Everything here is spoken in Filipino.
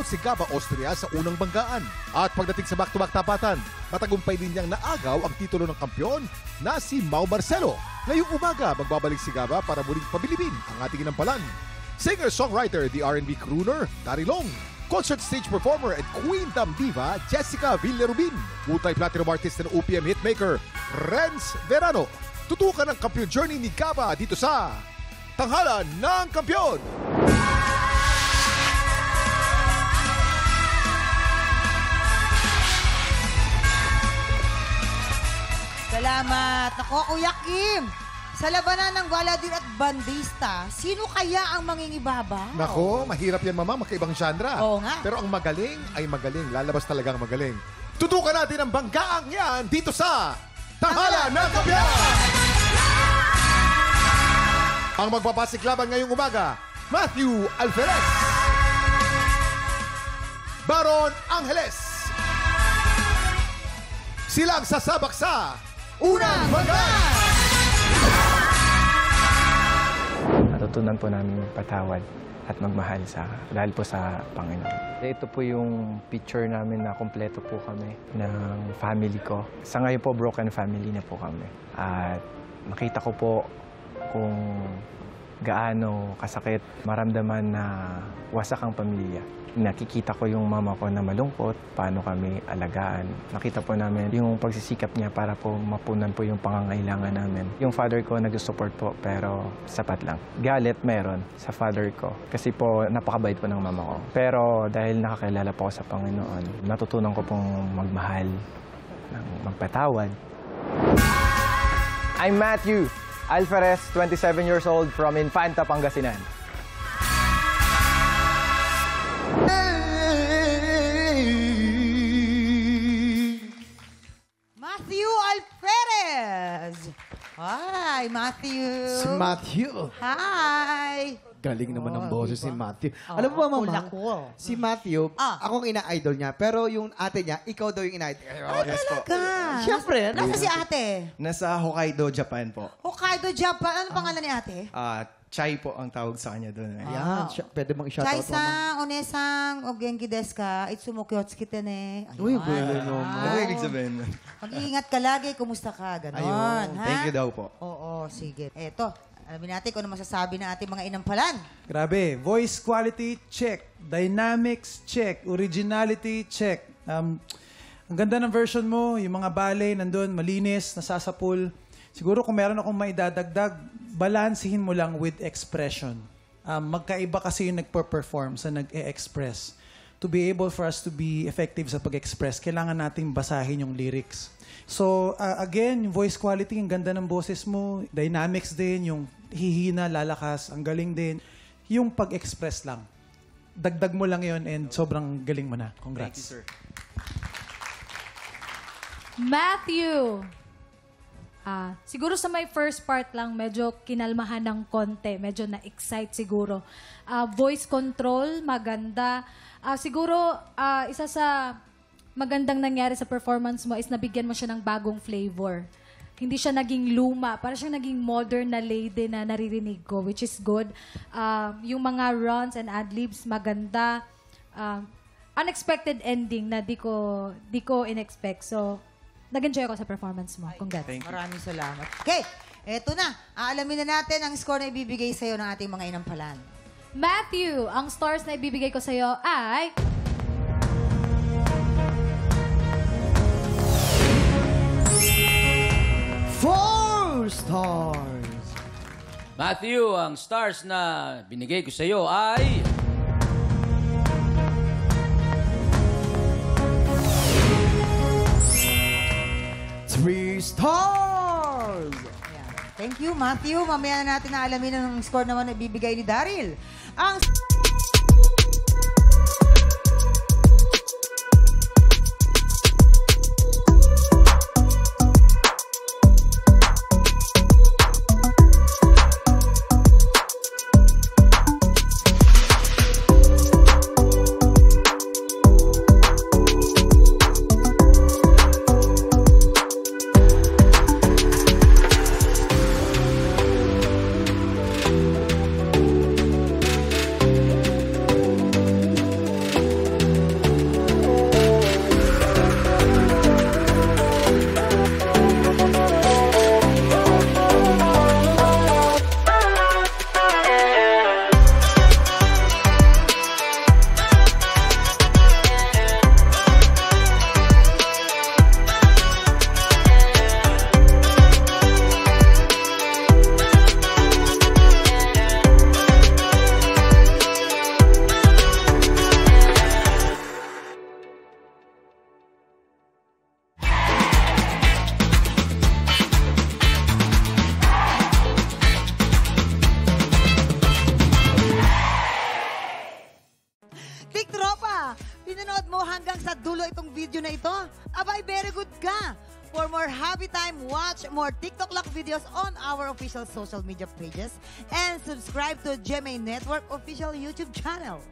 si Gaba Austria sa unang banggaan. At pagdating sa back-to-back tapatan, matagumpay din niyang naagaw ang titulo ng kampiyon na si Mau Marcelo. Ngayong umaga, magbabalik si Gaba para muling pabilibin ang ating inampalan. Singer-songwriter, the R&B crooner, Darilong. Concert stage performer at Queendom Diva, Jessica Villarubin. Multi-platinum artist and OPM hitmaker, Renz Verano. Tutukan ang kampiyon journey ni Gaba dito sa Tanghalan ng Kampiyon! Salamat! Nako, Kuya Kim! Sa labanan ng Baladir at Bandista, sino kaya ang mangingibabaw? Nako, mahirap yan, Mama. Magkaibang genre. Oo nga. Pero ang magaling ay magaling. Lalabas talaga ang magaling. Tutukan natin ang banggaang yan dito sa Tanghalan ng Kampiyon! Ang magpapasiklaban ngayong umaga, Matthew Alferez, Baron Angeles. Silang sasabak sa unang banggaan! Natutunan po namin magpatawad at magmahal dahil po sa Panginoon. Ito po yung picture namin na kompleto po kami ng family ko. Sa ngayon po, broken family na po kami. At nakita ko po kung gaano kasakit maramdaman na wasak ang pamilya. Nakikita ko yung mama ko na malungkot, paano kami alagaan. Nakita po namin yung pagsisikap niya para po mapunan po yung pangangailangan namin. Yung father ko nag-support po pero sapat lang. Galit meron sa father ko kasi po napakabait po ng mama ko. Pero dahil nakakilala po ako sa Panginoon, natutunan ko pong magmahal, magpatawad. I'm Matthew Alferez, 27 years old from Infanta, Pangasinan. Matthew Alferez! Hi, Matthew! Si Matthew. Hi! Galing naman ang boses ni Matthew. Oh, Alam mo ba, Mama? cool. Si Matthew, akong ina-idol niya. Pero yung ate niya, ikaw daw yung ina-idol. Yes po. Siyempre. Nasa si ate? Nasa Hokkaido, Japan po. Hokkaido, Japan. Ano pangalan ni ate? Chai po ang tawag sa kanya doon. Yan. Pwede mong i-shoutout, Mama. Chai-san, onesang, o genki desu ka? Itsumokyots kita ne. Uy, bueno naman. Ano ibig sabihin? Mag-iingat ka lagi. Kumusta ka? Ganon. Ayun. Ha? Thank you daw po. Oo, sige. Eto. Alamin natin kung ano masasabi ng ating mga inampalan. Grabe. Voice quality, check. Dynamics, check. Originality, check. Ang ganda ng version mo, yung mga ballet nandun, malinis, nasasapul. Siguro kung meron akong maidadagdag, balansihin mo lang with expression. Magkaiba kasi yung nagpo-perform sa nag-e-express. To be able for us to be effective sa pag-express, kailangan nating basahin yung lyrics. So, again, yung voice quality, ang ganda ng boses mo. Dynamics din, yung hihina, lalakas, ang galing din. Yung pag-express lang. Dagdag mo lang yon and sobrang galing mo na. Congrats. Thank you, sir. Matthew! Siguro sa my first part lang, medyo kinalmahan ng konti. Medyo na-excite siguro. Voice control, maganda. Siguro, isa sa magandang nangyari sa performance mo is nabigyan mo siya ng bagong flavor. Hindi siya naging luma. Para siyang naging modern na lady na naririnig ko, which is good. Yung mga runs and ad-libs, maganda. Unexpected ending na di ko in-expect. So, nag-enjoy ako sa performance mo. Congrats. Maraming salamat. Okay, eto na. Aalamin na natin ang score na ibibigay sa'yo ng ating mga inampalan. Matthew, ang stars na ibibigay ko sa'yo ay... 4 stars. Matthew, ang stars na binigay ko sa iyo ay... 3 stars. Ayan. Thank you, Matthew. Mamaya na natin naalamin ang score naman na ibibigay ni Daryl. Ang itong video na ito? Abay, very good ka! For more happy time, watch more TikTok Lock videos on our official social media pages and subscribe to GMA Network official YouTube channel.